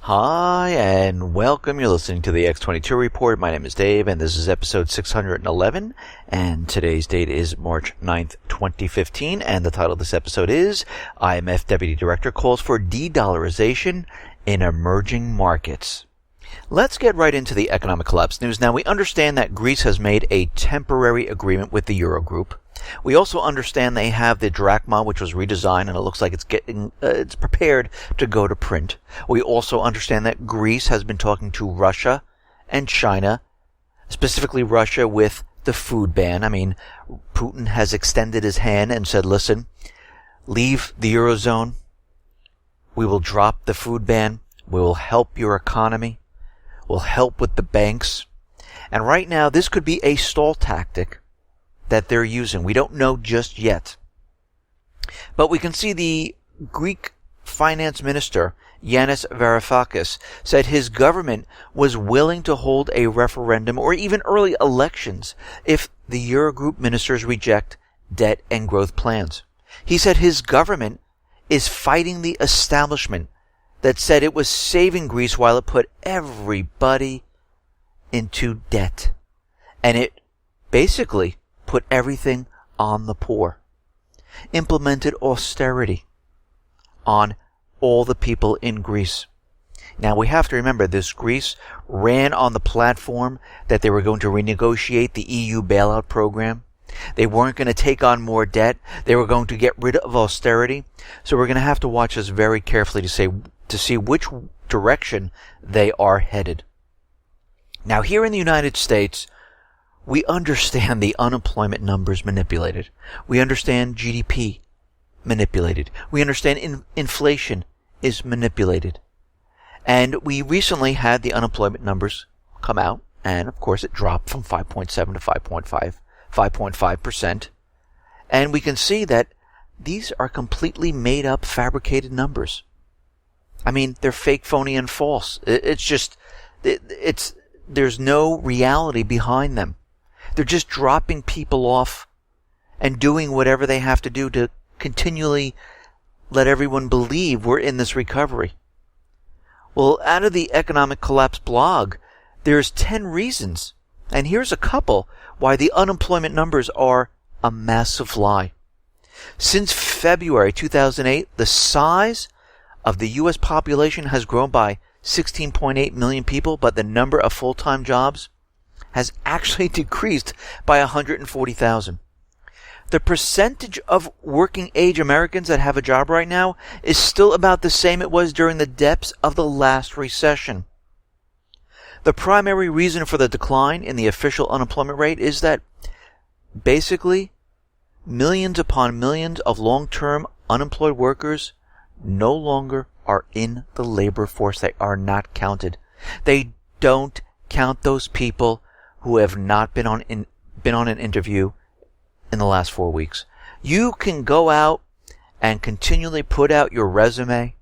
Hi, and welcome. You're listening to the X22 Report. My name is Dave, and this is episode 611, and today's date is March 9th, 2015, and the title of this episode is IMF Deputy Director Calls for De-Dollarization in Emerging Markets. Let's get right into the economic collapse news. Now, we understand that Greece has made a temporary agreement with the Eurogroup. We also understand they have the drachma, which was redesigned, and it looks like it's prepared to go to print. We also understand that Greece has been talking to Russia and China, specifically Russia with the food ban. I mean, Putin has extended his hand and said, listen, leave the Eurozone. We will drop the food ban. We will help your economy. We'll help with the banks. And right now, this could be a stall tactic that they're using. We don't know just yet. But we can see the Greek Finance Minister Yanis Varoufakis said his government was willing to hold a referendum or even early elections if the Eurogroup ministers reject debt and growth plans. He said his government is fighting the establishment that said it was saving Greece while it put everybody into debt. And it basically put everything on the poor. Implemented austerity on all the people in Greece. Now we have to remember this Greece ran on the platform that they were going to renegotiate the EU bailout program. They weren't going to take on more debt. They were going to get rid of austerity. So we're going to have to watch this very carefully to see which direction they are headed. Now here in the United States, we understand the unemployment numbers manipulated. We understand GDP manipulated. We understand inflation is manipulated. And we recently had the unemployment numbers come out, and of course it dropped from 5.7 to 5.5%. And we can see that these are completely made up, fabricated numbers. I mean, they're fake, phony, and false. There's no reality behind them. They're just dropping people off and doing whatever they have to do to continually let everyone believe we're in this recovery. Well, out of the Economic Collapse blog, there's 10 reasons, and here's a couple, why the unemployment numbers are a massive lie. Since February 2008, the size of the U.S. population has grown by 16.8 million people, but the number of full-time jobs has actually decreased by 140,000. The percentage of working-age Americans that have a job right now is still about the same it was during the depths of the last recession. The primary reason for the decline in the official unemployment rate is that basically millions upon millions of long-term unemployed workers no longer are in the labor force. They are not counted. They don't count those people who have not been on an interview in the last 4 weeks. You can go out and continually put out your resume.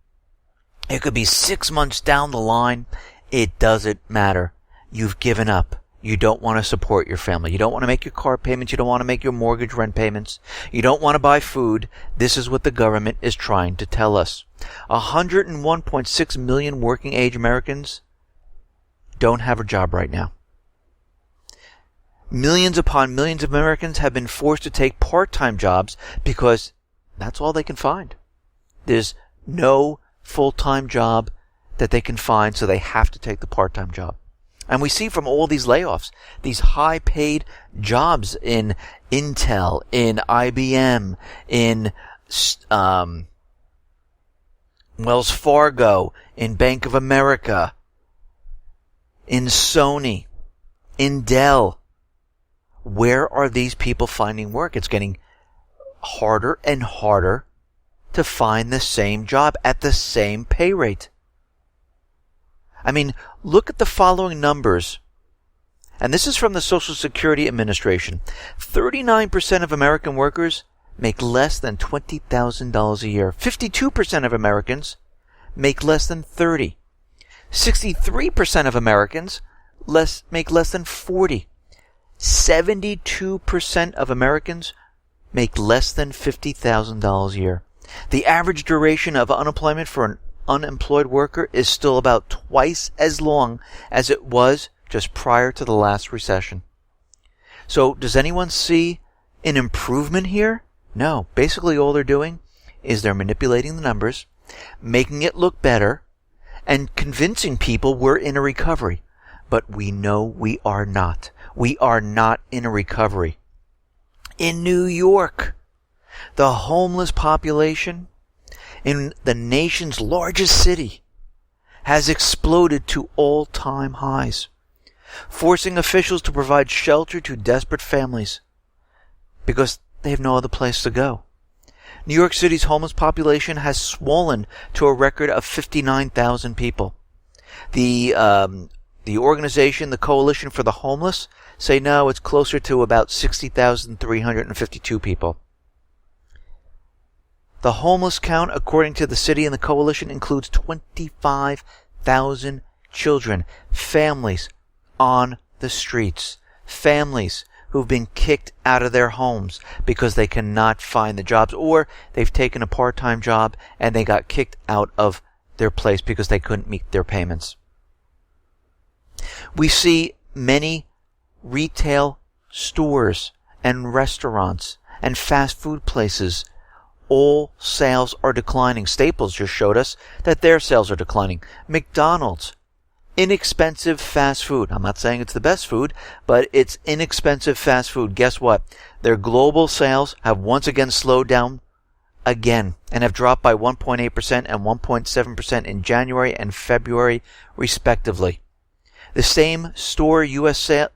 It could be 6 months down the line. It doesn't matter. You've given up. You don't want to support your family. You don't want to make your car payments. You don't want to make your mortgage rent payments. You don't want to buy food. This is what the government is trying to tell us. 101.6 million working age Americans don't have a job right now. Millions upon millions of Americans have been forced to take part-time jobs because that's all they can find. There's no full-time job that they can find, so they have to take the part-time job. And we see from all these layoffs, these high-paid jobs in Intel, in IBM, in Wells Fargo, in Bank of America, in Sony, in Dell. Where are these people finding work? It's getting harder and harder to find the same job at the same pay rate. I mean, look at the following numbers. And this is from the Social Security Administration. 39% of American workers make less than $20,000 a year. 52% of Americans make less than $30,000. 63% of Americans make less than $40,000. 72% of Americans make less than $50,000 a year. The average duration of unemployment for unemployed worker is still about twice as long as it was just prior to the last recession. So does anyone see an improvement here? No. Basically all they're doing is they're manipulating the numbers, making it look better, and convincing people we're in a recovery. But we know we are not. We are not in a recovery. In New York, the homeless population in the nation's largest city has exploded to all-time highs, forcing officials to provide shelter to desperate families because they have no other place to go. New York City's homeless population has swollen to a record of 59,000 people. The organization, the Coalition for the Homeless, say no, it's closer to about 60,352 people. The homeless count, according to the city and the coalition, includes 25,000 children, families on the streets, families who've been kicked out of their homes because they cannot find the jobs, or they've taken a part-time job and they got kicked out of their place because they couldn't meet their payments. We see many retail stores and restaurants and fast food places, all sales are declining. Staples just showed us that their sales are declining. McDonald's, inexpensive fast food. I'm not saying it's the best food, but it's inexpensive fast food. Guess what? Their global sales have once again slowed down again and have dropped by 1.8% and 1.7% in January and February, respectively. The same store U.S. sales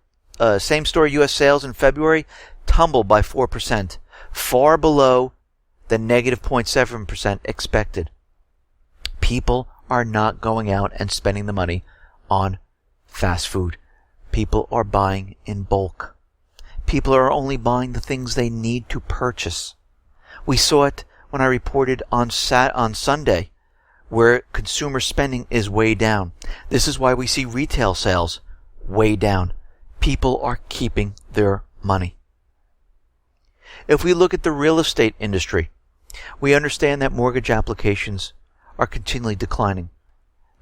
in February tumbled by 4%, far below the negative 0.7% expected. People are not going out and spending the money on fast food. People are buying in bulk. People are only buying the things they need to purchase. We saw it when I reported on Sunday, where consumer spending is way down. This is why we see retail sales way down. People are keeping their money. If we look at the real estate industry, we understand that mortgage applications are continually declining.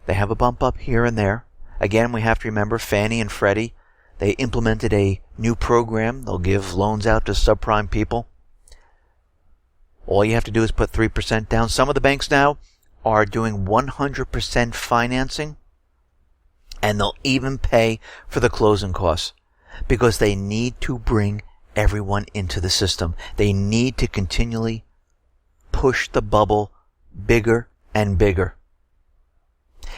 They have a bump up here and there. Again, we have to remember Fannie and Freddie, they implemented a new program. They'll give loans out to subprime people. All you have to do is put 3% down. Some of the banks now are doing 100% financing, and they'll even pay for the closing costs because they need to bring everyone into the system. They need to continually push the bubble bigger and bigger.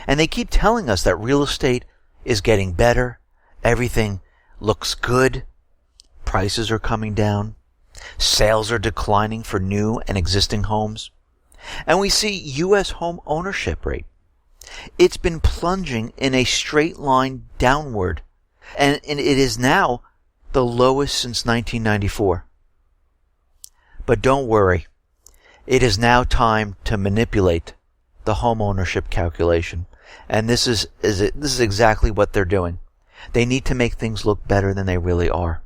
And they keep telling us that real estate is getting better. Everything looks good. Prices are coming down. Sales are declining for new and existing homes. And we see U.S. home ownership rate. It's been plunging in a straight line downward. And it is now the lowest since 1994. But don't worry. It is now time to manipulate the home ownership calculation. And this is exactly what they're doing. They need to make things look better than they really are.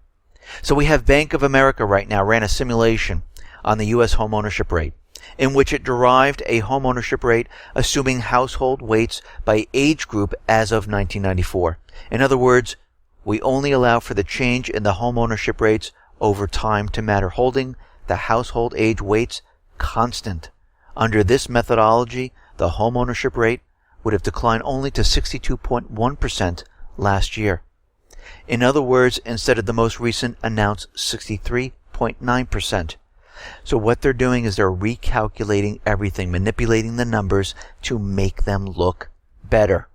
So we have Bank of America right now ran a simulation on the U.S. home ownership rate, in which it derived a home ownership rate assuming household weights by age group as of 1994. In other words, we only allow for the change in the home ownership rates over time to matter, holding the household age weights constant. Under this methodology, the home ownership rate would have declined only to 62.1% last year. In other words, instead of the most recent announced 63.9%. So what they're doing is they're recalculating everything, manipulating the numbers to make them look better.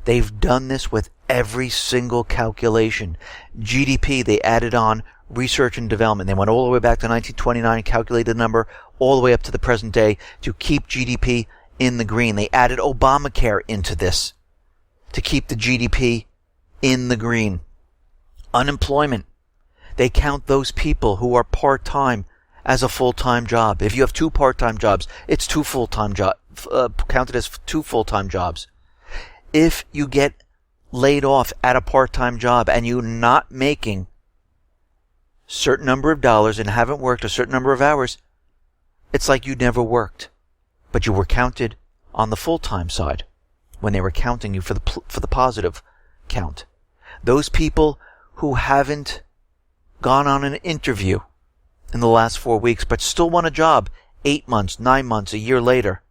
They've done this with every single calculation. GDP, they added on research and development. They went all the way back to 1929 and calculated the number all the way up to the present day to keep GDP in the green. They added Obamacare into this to keep the GDP in the green. Unemployment, they count those people who are part-time as a full-time job. If you have two part-time jobs, it's two full-time jobs, counted as two full-time jobs. If you get laid off at a part-time job and you're not making a certain number of dollars and haven't worked a certain number of hours, it's like you never worked, but you were counted on the full-time side, when they were counting you for the positive count. Those people who haven't gone on an interview in the last 4 weeks but still want a job 8 months, 9 months, a year later,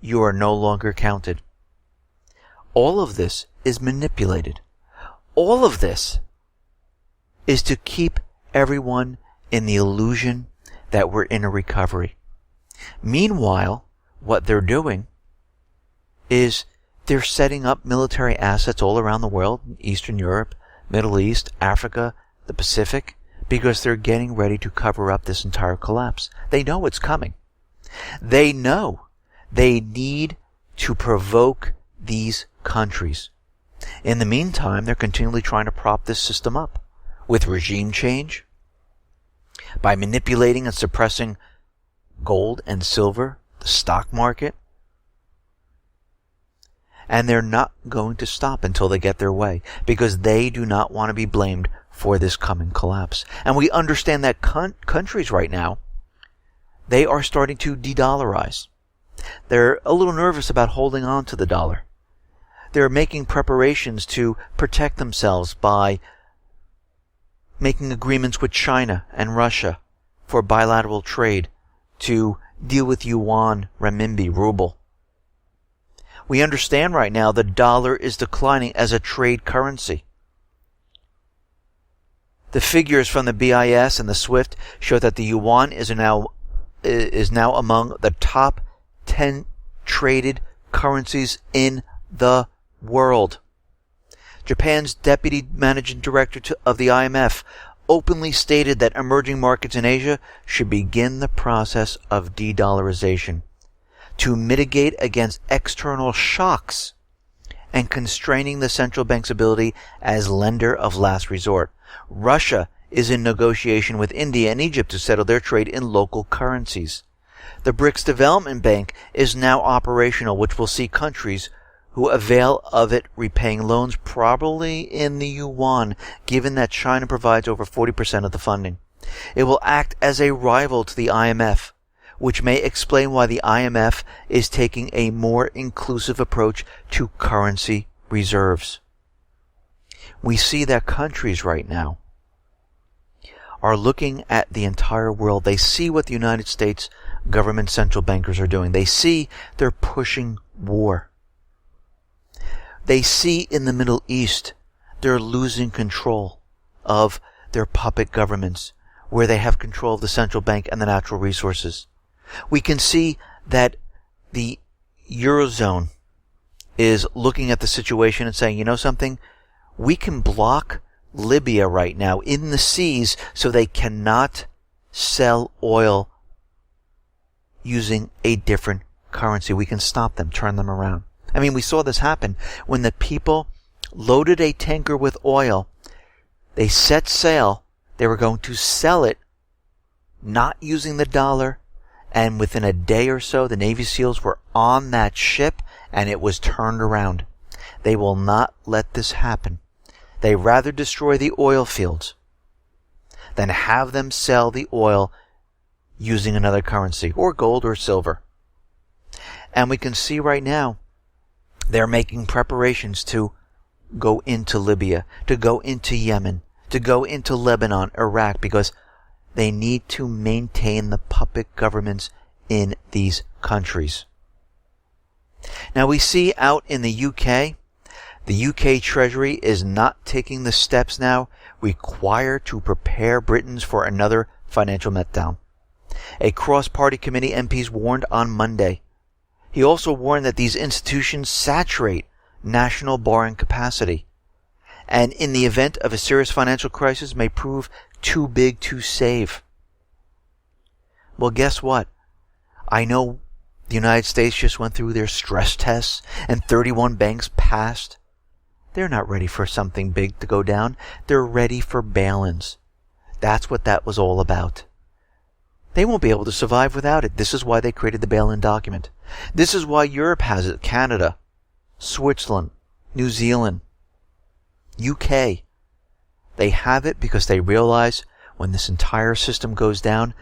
you are no longer counted. All of this is manipulated. All of this is to keep everyone in the illusion that we're in a recovery. Meanwhile, what they're doing is they're setting up military assets all around the world, Eastern Europe, Middle East, Africa, the Pacific, because they're getting ready to cover up this entire collapse. They know it's coming. They know they need to provoke these countries. In the meantime, they're continually trying to prop this system up with regime change, by manipulating and suppressing gold and silver, the stock market. And they're not going to stop until they get their way, because they do not want to be blamed for this coming collapse. And we understand that countries right now, they are starting to de-dollarize. They're a little nervous about holding on to the dollar. They're making preparations to protect themselves by making agreements with China and Russia for bilateral trade to deal with yuan, renminbi, ruble. We understand right now the dollar is declining as a trade currency. The figures from the BIS and the SWIFT show that the yuan is now among the top 10 traded currencies in the world. Japan's Deputy Managing Director of the IMF openly stated that emerging markets in Asia should begin the process of de-dollarization to mitigate against external shocks and constraining the central bank's ability as lender of last resort. Russia is in negotiation with India and Egypt to settle their trade in local currencies. The BRICS Development Bank is now operational, which will see countries who avail of it repaying loans probably in the yuan, given that China provides over 40% of the funding. It will act as a rival to the IMF, which may explain why the IMF is taking a more inclusive approach to currency reserves. We see that countries right now are looking at the entire world. They see what the United States government central bankers are doing. They see they're pushing war. They see in the Middle East they're losing control of their puppet governments, where they have control of the central bank and the natural resources. We can see that the Eurozone is looking at the situation and saying, you know something? We can block Libya right now in the seas so they cannot sell oil using a different currency. We can stop them, turn them around. I mean, we saw this happen when the people loaded a tanker with oil. They set sail. They were going to sell it, not using the dollar. And within a day or so, the Navy SEALs were on that ship and it was turned around. They will not let this happen. They rather destroy the oil fields than have them sell the oil using another currency, or gold or silver. And we can see right now, they're making preparations to go into Libya, to go into Yemen, to go into Lebanon, Iraq, because they need to maintain the puppet governments in these countries. Now we see out in the UK Treasury is not taking the steps now required to prepare Britons for another financial meltdown. A cross-party committee MPs warned on Monday. He also warned that these institutions saturate national borrowing capacity, and in the event of a serious financial crisis may prove too big to save. Well, guess what? I know the United States just went through their stress tests and 31 banks passed. They're not ready for something big to go down. They're ready for bail-ins. That's what that was all about. They won't be able to survive without it. This is why they created the bail-in document. This is why Europe has it. Canada, Switzerland, New Zealand, UK. They have it because they realize when this entire system goes down,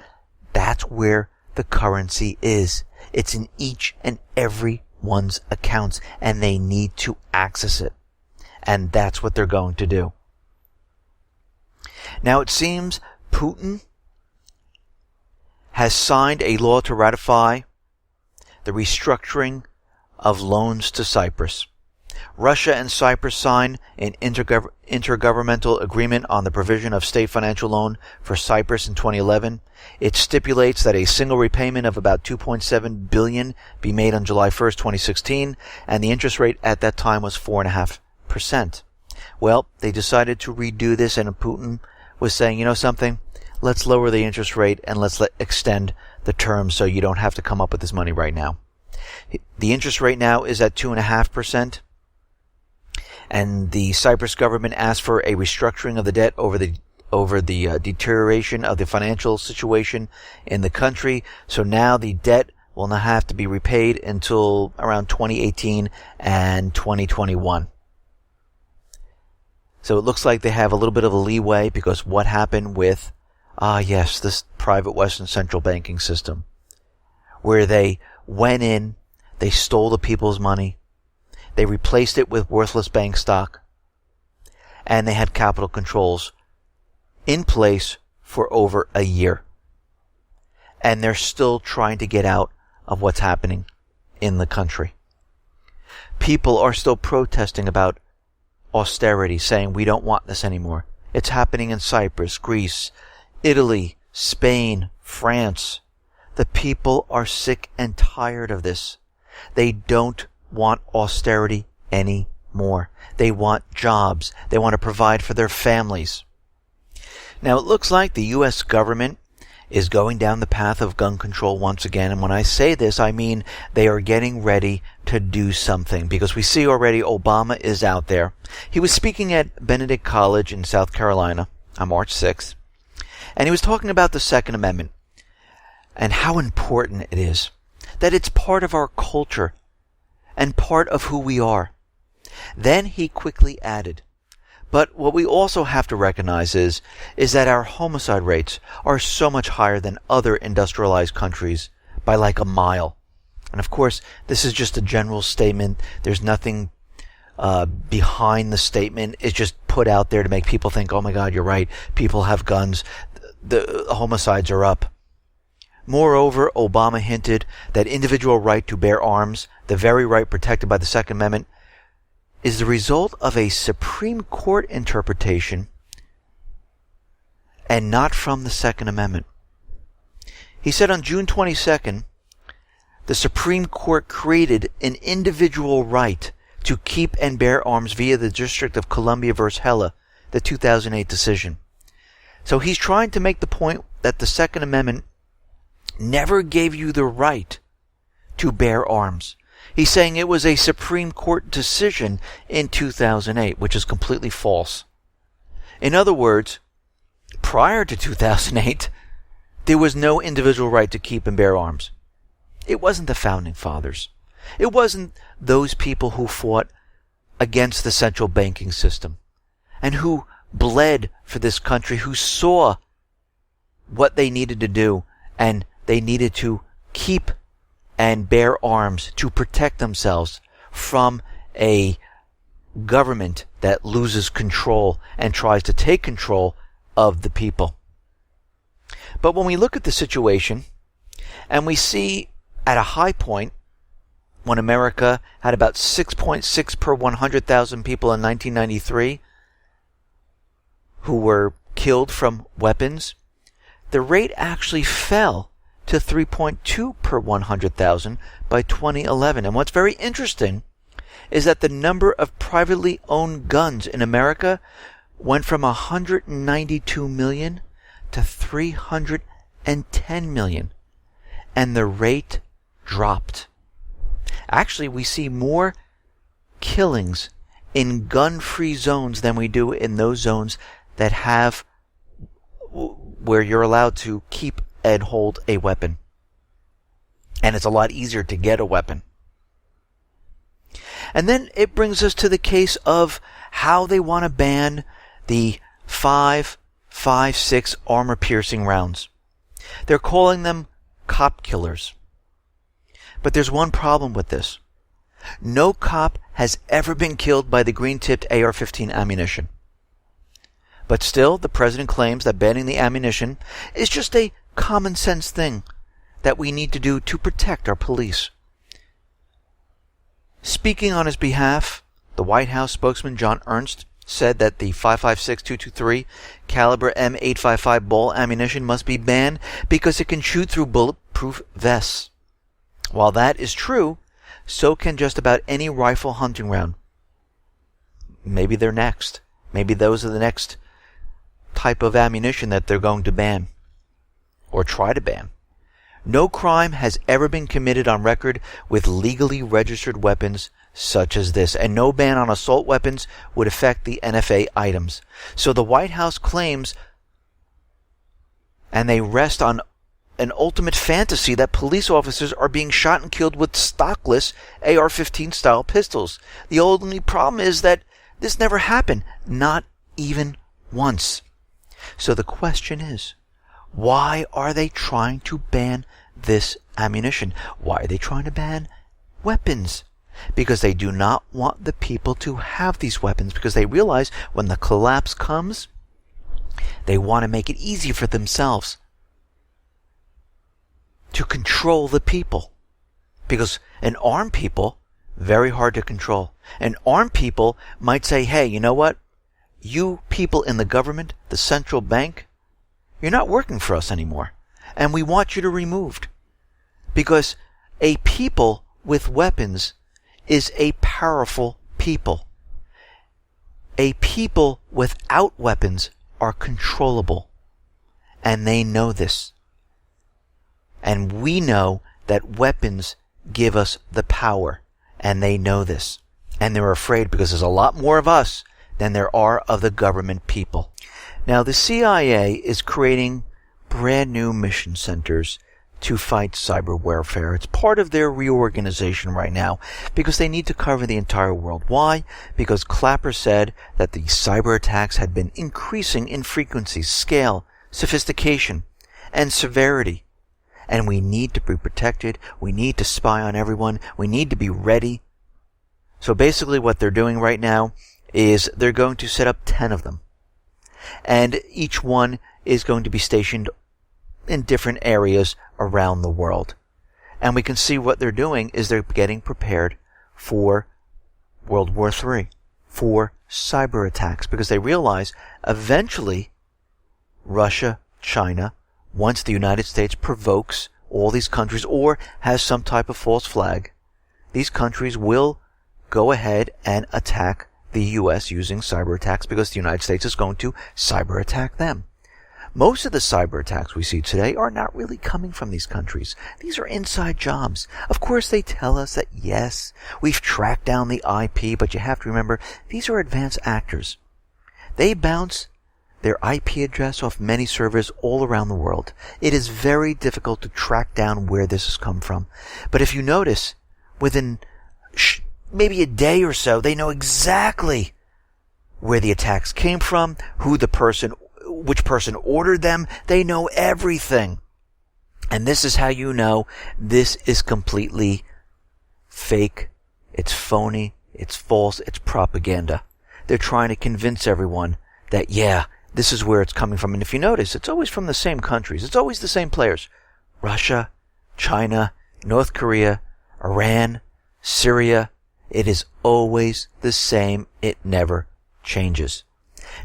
that's where the currency is. It's in each and every one's accounts, and they need to access it. And that's what they're going to do. Now it seems Putin has signed a law to ratify the restructuring of loans to Cyprus. Russia and Cyprus signed an intergovernmental agreement on the provision of state financial loan for Cyprus in 2011. It stipulates that a single repayment of about $2.7 billion be made on July 1st, 2016, and the interest rate at that time was 4.5%. Well, they decided to redo this, and Putin was saying, you know something? Let's lower the interest rate and let's extend the term so you don't have to come up with this money right now. The interest rate now is at 2.5%. And the Cyprus government asked for a restructuring of the debt over the deterioration of the financial situation in the country. So now the debt will not have to be repaid until around 2018 and 2021. So it looks like they have a little bit of a leeway because what happened with, this private Western central banking system, where they went in, they stole the people's money, they replaced it with worthless bank stock, and they had capital controls in place for over a year. And they're still trying to get out of what's happening in the country. People are still protesting about austerity, saying we don't want this anymore. It's happening in Cyprus, Greece, Italy, Spain, France. The people are sick and tired of this. They don't want austerity anymore. They want jobs. They want to provide for their families. Now it looks like the U.S. government is going down the path of gun control once again. And when I say this, I mean they are getting ready to do something, because we see already Obama is out there. He was speaking at Benedict College in South Carolina on March 6th. And he was talking about the Second Amendment and how important it is, that it's part of our culture and part of who we are. Then he quickly added, but what we also have to recognize is that our homicide rates are so much higher than other industrialized countries by like a mile. And of course, this is just a general statement. There's nothing behind the statement. It's just put out there to make people think, oh my God, you're right. People have guns. The homicides are up. Moreover, Obama hinted that individual right to bear arms, the very right protected by the Second Amendment, is the result of a Supreme Court interpretation and not from the Second Amendment. He said on June 22nd, the Supreme Court created an individual right to keep and bear arms via the District of Columbia v. Hella, the 2008 decision. So he's trying to make the point that the Second Amendment never gave you the right to bear arms. He's saying it was a Supreme Court decision in 2008, which is completely false. In other words, prior to 2008, there was no individual right to keep and bear arms. It wasn't the Founding Fathers. It wasn't those people who fought against the central banking system and who bled for this country, who saw what they needed to do, and they needed to keep and bear arms to protect themselves from a government that loses control and tries to take control of the people. But when we look at the situation, and we see at a high point when America had about 6.6 per 100,000 people in 1993 who were killed from weapons, the rate actually fell to 3.2 per 100,000 by 2011. And what's very interesting is that the number of privately owned guns in America went from 192 million to 310 million. And the rate dropped. Actually, we see more killings in gun-free zones than we do in those zones that have where you're allowed to keep and hold a weapon. And it's a lot easier to get a weapon. And then it brings us to the case of how they want to ban the 5.56 armor-piercing rounds. They're calling them cop killers. But there's one problem with this. No cop has ever been killed by the green-tipped AR-15 ammunition. But still, the president claims that banning the ammunition is just a common sense thing that we need to do to protect our police. Speaking on his behalf, the White House spokesman John Ernst said that the .556-223 caliber M855 ball ammunition must be banned because it can shoot through bulletproof vests. While that is true, so can just about any rifle hunting round. Maybe they're next. Maybe those are the next type of ammunition that they're going to ban or try to ban. No crime has ever been committed on record with legally registered weapons such as this, and no ban on assault weapons would affect the NFA items. So the White House claims, and they rest on an ultimate fantasy, that police officers are being shot and killed with stockless AR-15 style pistols. The only problem is that this never happened, not even once. So the question is, why are they trying to ban this ammunition? Why are they trying to ban weapons? Because they do not want the people to have these weapons, because they realize when the collapse comes, they want to make it easy for themselves to control the people. Because an armed people, very hard to control. An armed people might say, hey, you know what? You people in the government, the central bank, you're not working for us anymore. And we want you to be removed. Because a people with weapons is a powerful people. A people without weapons are controllable. And they know this. And we know that weapons give us the power. And they know this. And they're afraid because there's a lot more of us than there are of the government people. Now, the CIA is creating brand new mission centers to fight cyber warfare. It's part of their reorganization right now because they need to cover the entire world. Why? Because Clapper said that the cyber attacks had been increasing in frequency, scale, sophistication, and severity. And we need to be protected. We need to spy on everyone. We need to be ready. So basically what they're doing right now is they're going to set up 10 of them. And each one is going to be stationed in different areas around the world. And we can see what they're doing is they're getting prepared for World War III, for cyber attacks, because they realize eventually Russia, China, once the United States provokes all these countries or has some type of false flag, these countries will go ahead and attack the U.S. using cyber attacks because the United States is going to cyber attack them. Most of the cyber attacks we see today are not really coming from these countries. These are inside jobs. Of course, they tell us that, yes, we've tracked down the IP, but you have to remember, these are advanced actors. They bounce their IP address off many servers all around the world. It is very difficult to track down where this has come from. But if you notice, within maybe a day or so, they know exactly where the attacks came from, which person ordered them. They know everything. And this is how you know this is completely fake. It's phony. It's false. It's propaganda. They're trying to convince everyone that, yeah, this is where it's coming from. And if you notice, it's always from the same countries. It's always the same players. Russia, China, North Korea, Iran, Syria. It is always the same. It never changes.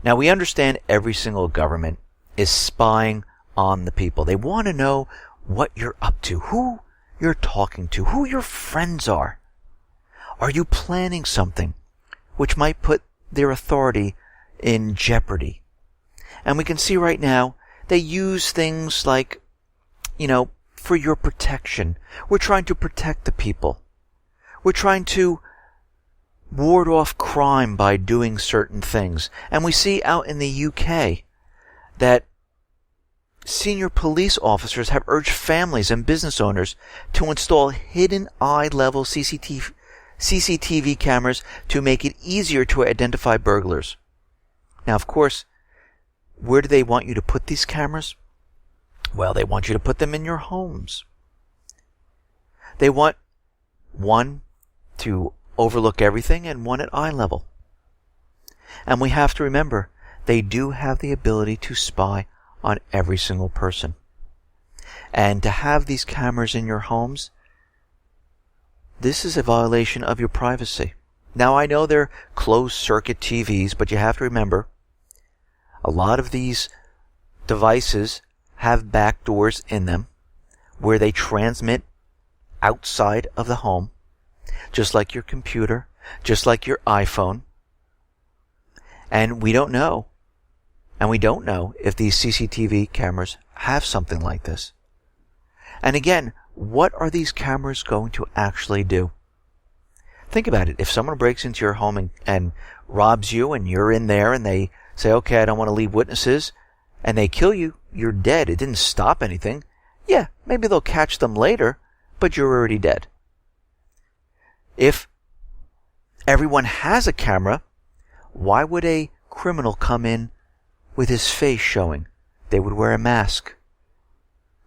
Now, we understand every single government is spying on the people. They want to know what you're up to, who you're talking to, who your friends are. Are you planning something which might put their authority in jeopardy? And we can see right now, they use things like, for your protection. We're trying to protect the people. We're trying to ward off crime by doing certain things. And we see out in the UK that senior police officers have urged families and business owners to install hidden eye-level CCTV cameras to make it easier to identify burglars. Now, of course, where do they want you to put these cameras? Well, they want you to put them in your homes. They want 1, to overlook everything and one at eye level. And we have to remember, they do have the ability to spy on every single person. And to have these cameras in your homes, this is a violation of your privacy. Now, I know they're closed-circuit TVs, but you have to remember, a lot of these devices have back doors in them where they transmit outside of the home, just like your computer, just like your iPhone. And we don't know. And we don't know if these CCTV cameras have something like this. And again, what are these cameras going to actually do? Think about it. If someone breaks into your home and robs you and you're in there and they say, okay, I don't want to leave witnesses, and they kill you, you're dead. It didn't stop anything. Yeah, maybe they'll catch them later, but you're already dead. If everyone has a camera, why would a criminal come in with his face showing? They would wear a mask,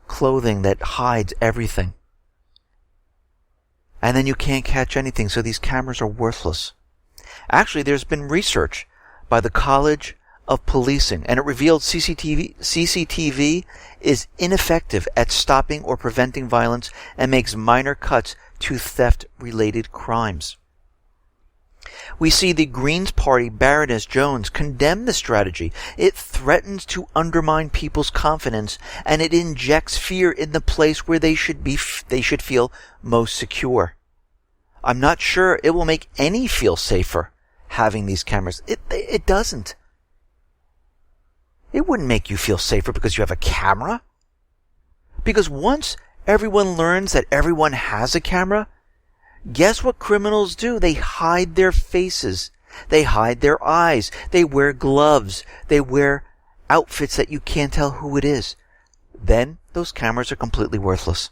clothing that hides everything. And then you can't catch anything, so these cameras are worthless. Actually, there's been research by the College of Policing, and it revealed CCTV is ineffective at stopping or preventing violence and makes minor cuts to theft-related crimes. We see the Greens Party Baroness Jones condemn the strategy. It threatens to undermine people's confidence, and it injects fear in the place where they should feel most secure. I'm not sure it will make any feel safer having these cameras. It doesn't. It wouldn't make you feel safer because you have a camera. Because once everyone learns that everyone has a camera, guess what criminals do? They hide their faces. They hide their eyes. They wear gloves. They wear outfits that you can't tell who it is. Then those cameras are completely worthless.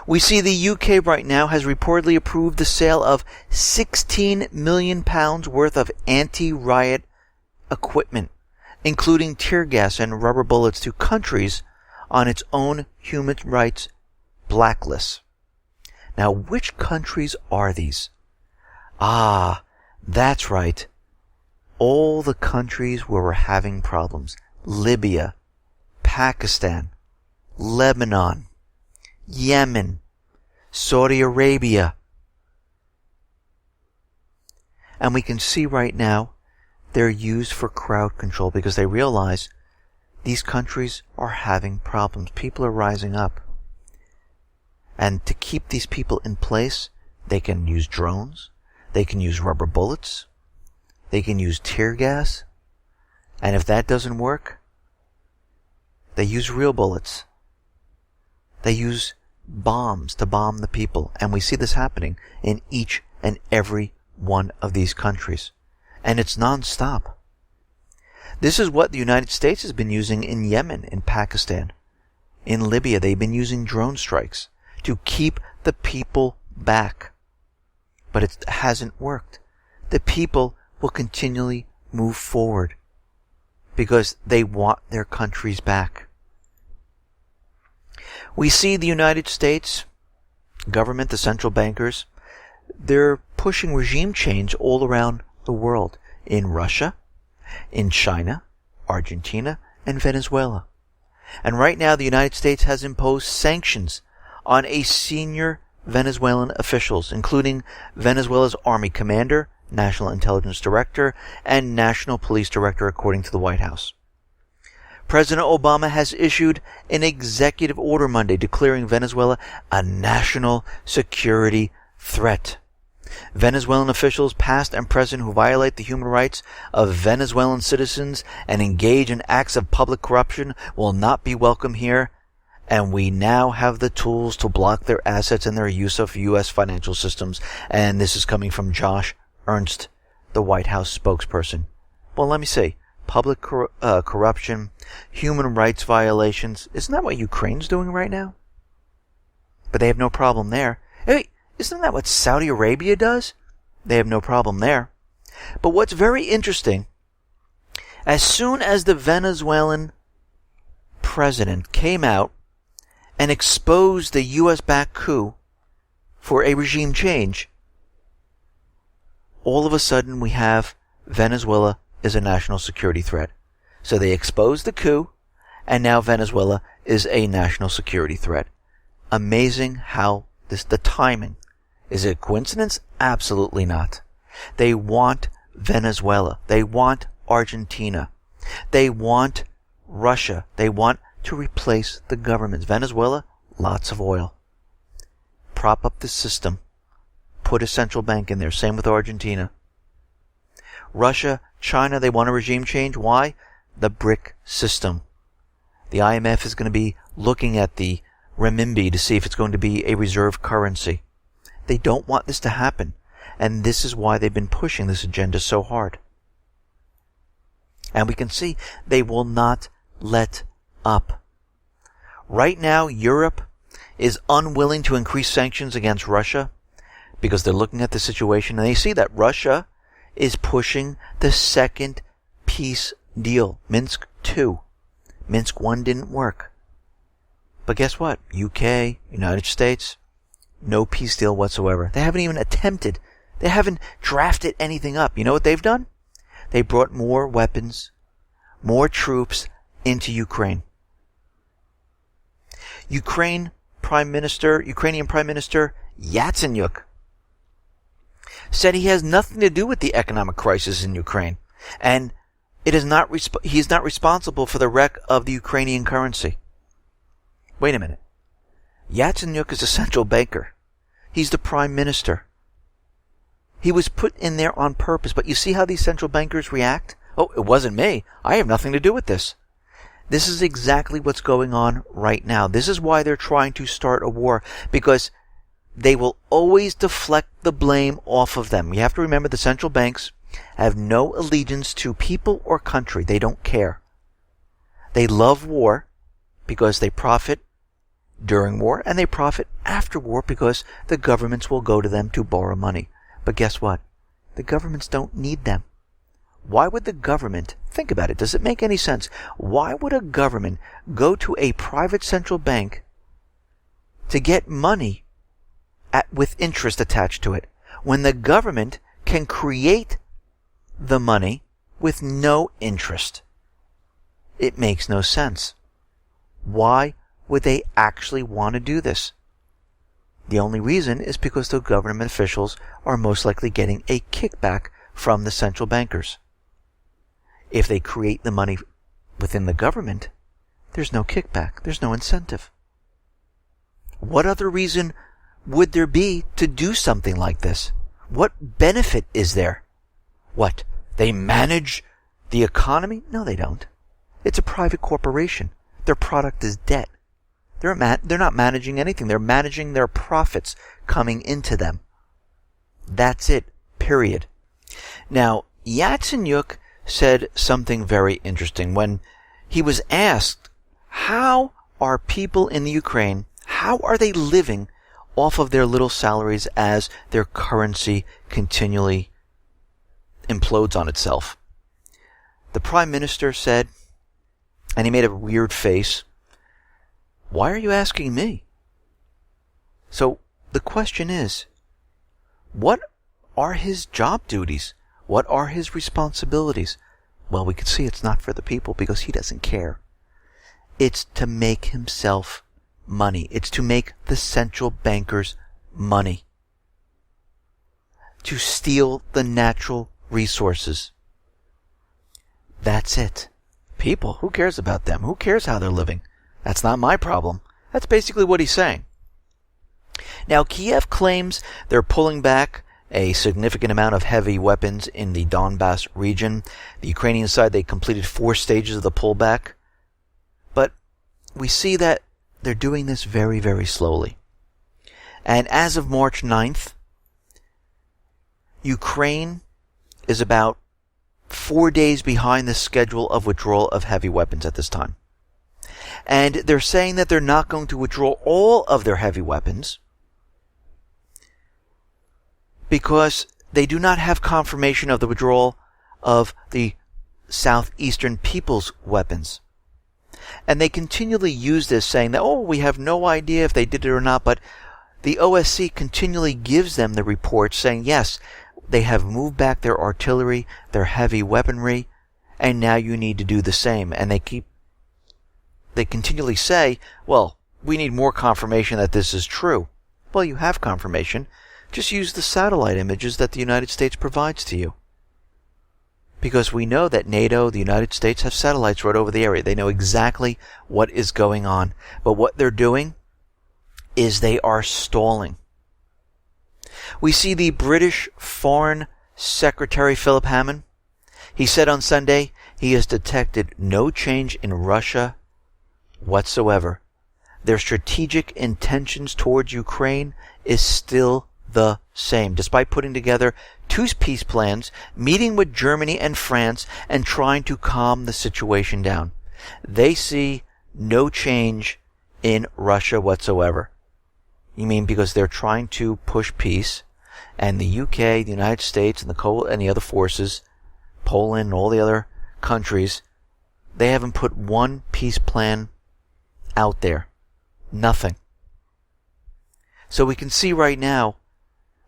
We see the UK right now has reportedly approved the sale of £16 million worth of anti-riot equipment, including tear gas and rubber bullets, to countries on its own human rights blacklist. Now, which countries are these? Ah, that's right. All the countries where we're having problems. Libya, Pakistan, Lebanon, Yemen, Saudi Arabia. And we can see right now they're used for crowd control because they realize these countries are having problems. People are rising up. And to keep these people in place, they can use drones, they can use rubber bullets, they can use tear gas, and if that doesn't work, they use real bullets. They use bombs to bomb the people, and we see this happening in each and every one of these countries. And it's non-stop. This is what the United States has been using in Yemen, in Pakistan, in Libya. They've been using drone strikes to keep the people back. But it hasn't worked. The people will continually move forward because they want their countries back. We see the United States government, the central bankers, they're pushing regime change all around the world, in Russia, in China, Argentina, and Venezuela. And right now the United States has imposed sanctions on a senior Venezuelan officials, including Venezuela's Army Commander, National Intelligence Director, and National Police Director, according to the White House. President Obama has issued an executive order Monday declaring Venezuela a national security threat. Venezuelan officials, past and present, who violate the human rights of Venezuelan citizens and engage in acts of public corruption will not be welcome here, and we now have the tools to block their assets and their use of U.S. financial systems. And this is coming from Josh Ernst, the White House spokesperson. Well, let me see. Public corruption, human rights violations. Isn't that what Ukraine's doing right now? But they have no problem there. Hey, isn't that what Saudi Arabia does? They have no problem there. But what's very interesting, as soon as the Venezuelan president came out and exposed the U.S.-backed coup, for a regime change, all of a sudden we have Venezuela is a national security threat. So they exposed the coup, and now Venezuela is a national security threat. Amazing how the timing. Is it a coincidence? Absolutely not. They want Venezuela. They want Argentina. They want Russia. They want to replace the governments. Venezuela, lots of oil. Prop up the system. Put a central bank in there. Same with Argentina. Russia, China, they want a regime change. Why? The BRIC system. The IMF is going to be looking at the renminbi to see if it's going to be a reserve currency. They don't want this to happen. And this is why they've been pushing this agenda so hard. And we can see they will not let up. Right now, Europe is unwilling to increase sanctions against Russia because they're looking at the situation and they see that Russia is pushing the second peace deal, Minsk 2. Minsk 1 didn't work. But guess what? UK, United States, no peace deal whatsoever. They haven't even attempted. They haven't drafted anything up. You know what they've done? They brought more weapons, more troops into Ukraine. Ukrainian Prime Minister Yatsenyuk said he has nothing to do with the economic crisis in Ukraine, and he's not responsible for the wreck of the Ukrainian currency. Wait a minute. Yatsenyuk is a central banker. He's the prime minister. He was put in there on purpose, but you see how these central bankers react? Oh, it wasn't me. I have nothing to do with this. This is exactly what's going on right now. This is why they're trying to start a war, because they will always deflect the blame off of them. You have to remember the central banks have no allegiance to people or country. They don't care. They love war because they profit during war, and they profit after war because the governments will go to them to borrow money. But guess what? The governments don't need them. Why would the government, think about it, does it make any sense? Why would a government go to a private central bank to get money with interest attached to it when the government can create the money with no interest? It makes no sense. Why would they actually want to do this? The only reason is because the government officials are most likely getting a kickback from the central bankers. If they create the money within the government, there's no kickback, there's no incentive. What other reason would there be to do something like this? What benefit is there? What? They manage the economy? No, they don't. It's a private corporation. Their product is debt. They're not managing anything. They're managing their profits coming into them. That's it. Period. Now, Yatsenyuk said something very interesting when he was asked, how are people in the Ukraine, how are they living off of their little salaries as their currency continually implodes on itself? The Prime Minister said, and he made a weird face, why are you asking me? So the question is, what are his job duties? What are his responsibilities? Well, we can see it's not for the people because he doesn't care. It's to make himself money. It's to make the central bankers money. To steal the natural resources. That's it. People, who cares about them? Who cares how they're living? That's not my problem. That's basically what he's saying. Now, Kiev claims they're pulling back a significant amount of heavy weapons in the Donbass region. The Ukrainian side, they completed 4 stages of the pullback. But we see that they're doing this very, very slowly. And as of March 9th, Ukraine is about 4 days behind the schedule of withdrawal of heavy weapons at this time. And they're saying that they're not going to withdraw all of their heavy weapons because they do not have confirmation of the withdrawal of the southeastern people's weapons. And they continually use this saying that, we have no idea if they did it or not, but the OSCE continually gives them the reports saying, yes, they have moved back their artillery, their heavy weaponry, and now you need to do the same. And they continually say, well, we need more confirmation that this is true. Well, you have confirmation. Just use the satellite images that the United States provides to you. Because we know that NATO, the United States, have satellites right over the area. They know exactly what is going on. But what they're doing is they are stalling. We see the British Foreign Secretary Philip Hammond. He said on Sunday he has detected no change in Russia whatsoever. Their strategic intentions towards Ukraine is still the same, despite putting together 2 peace plans, meeting with Germany and France, and trying to calm the situation down. They see no change in Russia whatsoever. You mean because they're trying to push peace, and the UK, the United States, and the other forces, Poland, and all the other countries, they haven't put one peace plan out there. Nothing. So we can see right now,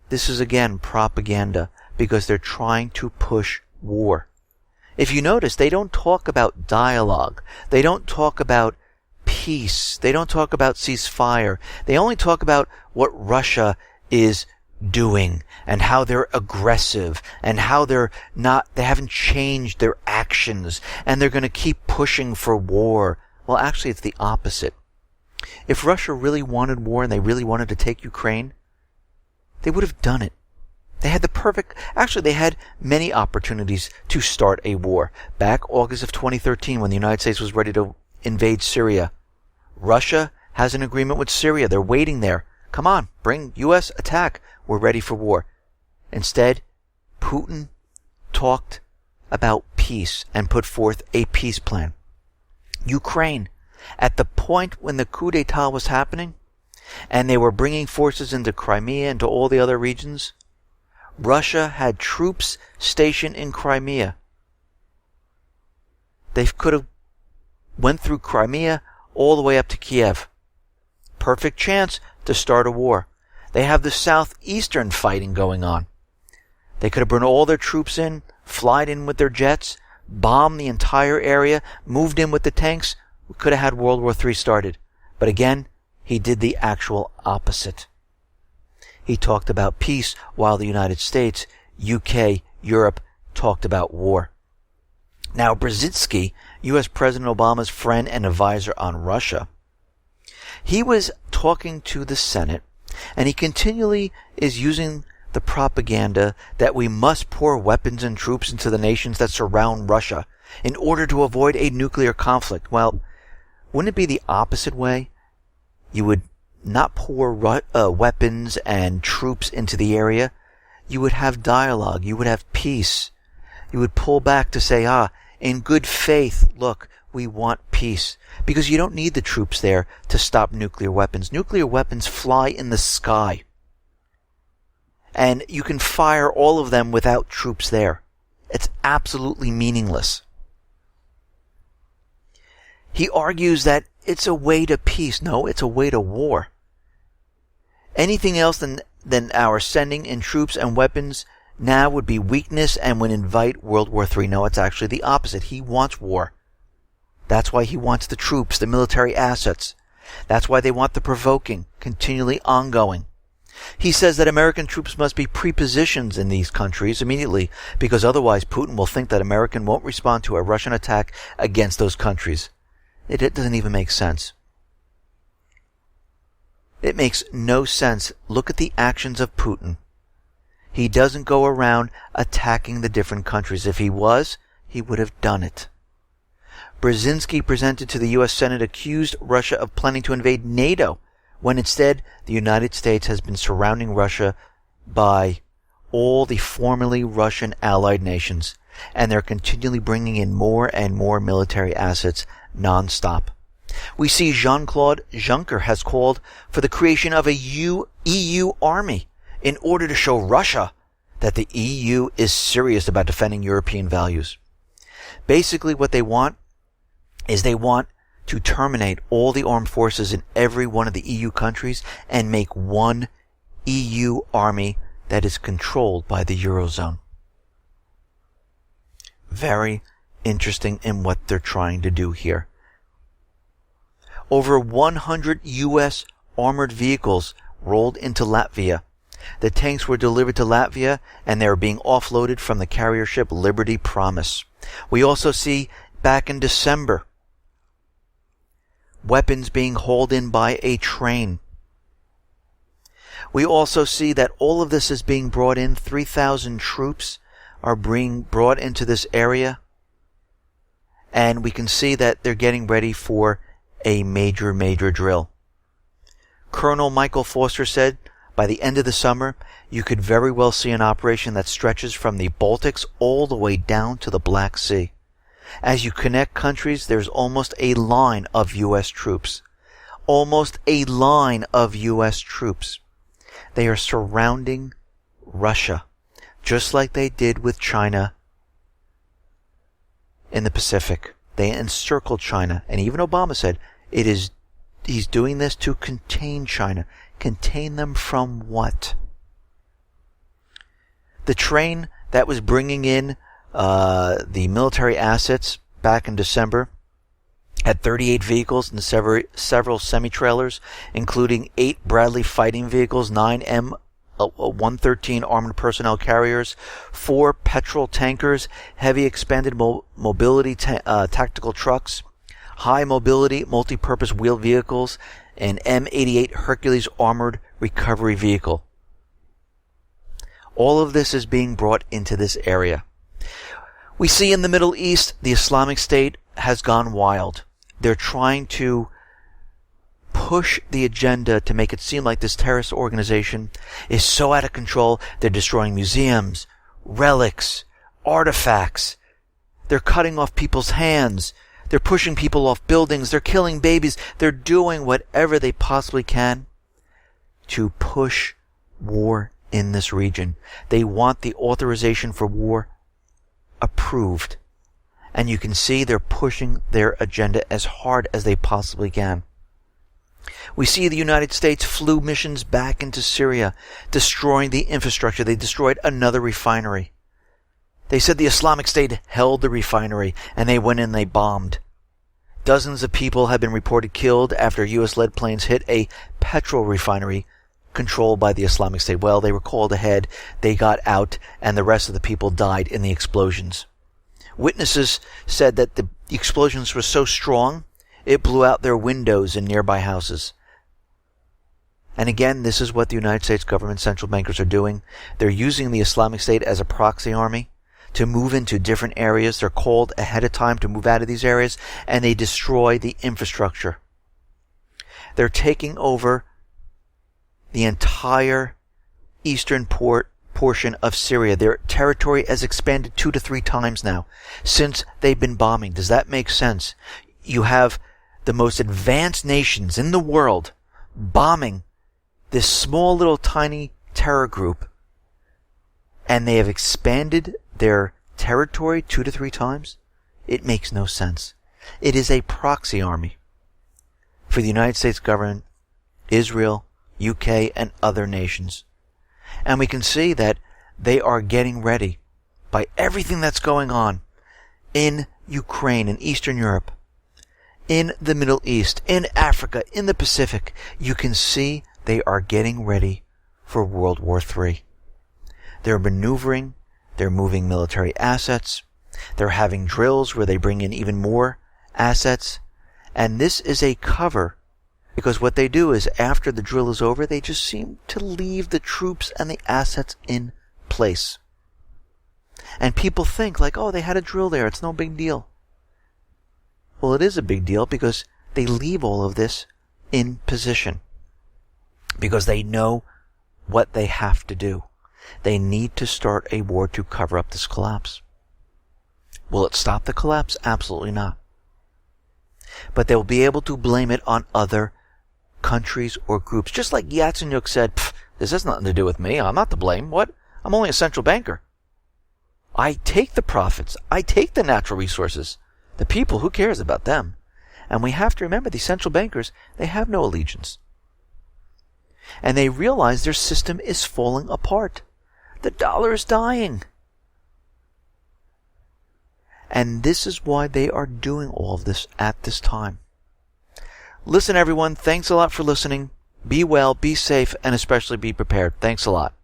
this is again propaganda, because they're trying to push war. If you notice, they don't talk about dialogue. They don't talk about peace. They don't talk about ceasefire. They only talk about what Russia is doing and how they're aggressive and how they haven't changed their actions and they're going to keep pushing for war. Well, actually, it's the opposite. If Russia really wanted war and they really wanted to take Ukraine, they would have done it. They had many opportunities to start a war. Back August of 2013, when the United States was ready to invade Syria, Russia has an agreement with Syria. They're waiting there. Come on, bring U.S. attack. We're ready for war. Instead, Putin talked about peace and put forth a peace plan. Ukraine, at the point when the coup d'etat was happening, and they were bringing forces into Crimea and to all the other regions, Russia had troops stationed in Crimea. They could have went through Crimea all the way up to Kiev. Perfect chance to start a war. They have the southeastern fighting going on. They could have brought all their troops in, flied in with their jets, bombed the entire area, moved in with the tanks. We could have had World War III started. But again, he did the actual opposite. He talked about peace while the United States, UK, Europe talked about war. Now, Brzezinski, U.S. President Obama's friend and advisor on Russia, he was talking to the Senate, and he continually is using the propaganda that we must pour weapons and troops into the nations that surround Russia in order to avoid a nuclear conflict. Well, wouldn't it be the opposite way? You would not pour weapons and troops into the area. You would have dialogue. You would have peace. You would pull back to say, in good faith, look, we want peace. Because you don't need the troops there to stop nuclear weapons. Nuclear weapons fly in the sky. And you can fire all of them without troops there. It's absolutely meaningless. He argues that it's a way to peace. No, it's a way to war. Anything else than our sending in troops and weapons now would be weakness and would invite World War III. No, it's actually the opposite. He wants war. That's why he wants the troops, the military assets. That's why they want the provoking, continually ongoing. He says that American troops must be prepositioned in these countries immediately, because otherwise Putin will think that America won't respond to a Russian attack against those countries. It doesn't even make sense. It makes no sense. Look at the actions of Putin. He doesn't go around attacking the different countries. If he was, he would have done it. Brzezinski presented to the U.S. Senate accused Russia of planning to invade NATO, when instead the United States has been surrounding Russia by all the formerly Russian allied nations, and they're continually bringing in more and more military assets non-stop. We see Jean-Claude Juncker has called for the creation of a EU army in order to show Russia that the EU is serious about defending European values. Basically what they want is they want to terminate all the armed forces in every one of the EU countries and make one EU army that is controlled by the Eurozone. Very interesting in what they're trying to do here. Over 100 U.S. armored vehicles rolled into Latvia. The tanks were delivered to Latvia and they are being offloaded from the carrier ship Liberty Promise. We also see back in December weapons being hauled in by a train. We also see that all of this is being brought in. 3,000 troops are being brought into this area. And we can see that they're getting ready for a major drill. Colonel Michael Foster said, by the end of the summer, you could very well see an operation that stretches from the Baltics all the way down to the Black Sea. As you connect countries, there's almost a line of U.S. troops. Almost a line of U.S. troops. They are surrounding Russia, just like they did with China in the Pacific. They encircled China, and even Obama said he's doing this to contain China. Contain them from what? The train that was bringing in the military assets back in December had 38 vehicles and several semi-trailers, including 8 Bradley fighting vehicles, 9 M113 armored personnel carriers, 4 petrol tankers, heavy expanded mobility tactical trucks, high mobility multi-purpose wheeled vehicles, an M88 Hercules armored recovery vehicle. All of this is being brought into this area. We see in the Middle East, the Islamic State has gone wild. They're trying to push the agenda to make it seem like this terrorist organization is so out of control. They're destroying museums, relics, artifacts. They're cutting off people's hands. They're pushing people off buildings. They're killing babies. They're doing whatever they possibly can to push war in this region. They want the authorization for war approved. And you can see they're pushing their agenda as hard as they possibly can. We see the United States flew missions back into Syria, destroying the infrastructure. They destroyed another refinery. They said the Islamic State held the refinery, and they went in and they bombed. Dozens of people have been reported killed after U.S.-led planes hit a petrol refinery controlled by the Islamic State. Well, they were called ahead, they got out, and the rest of the people died in the explosions. Witnesses said that the explosions were so strong, it blew out their windows in nearby houses. And again, this is what the United States government central bankers are doing. They're using the Islamic State as a proxy army to move into different areas. They're called ahead of time to move out of these areas, and they destroy the infrastructure. They're taking over the entire eastern portion of Syria. Their territory has expanded 2 to 3 times now since they've been bombing. Does that make sense? You have the most advanced nations in the world bombing this small little tiny terror group, and they have expanded their territory 2 to 3 times? It makes no sense. It is a proxy army for the United States government, Israel, UK, and other nations. And we can see that they are getting ready by everything that's going on in Ukraine, in Eastern Europe, in the Middle East, in Africa, in the Pacific. You can see they are getting ready for World War III. They're maneuvering, they're moving military assets, they're having drills where they bring in even more assets, and this is a cover, because what they do is after the drill is over, they just seem to leave the troops and the assets in place. And people think like, oh, they had a drill there, it's no big deal. Well, it is a big deal because they leave all of this in position, because they know what they have to do. They need to start a war to cover up this collapse. Will it stop the collapse? Absolutely not. But they'll be able to blame it on other countries or groups. Just like Yatsenyuk said, this has nothing to do with me. I'm not to blame. What? I'm only a central banker. I take the profits. I take the natural resources. The people, who cares about them? And we have to remember, these central bankers, they have no allegiance. And they realize their system is falling apart. The dollar is dying. And this is why they are doing all of this at this time. Listen, everyone, thanks a lot for listening. Be well, be safe, and especially be prepared. Thanks a lot.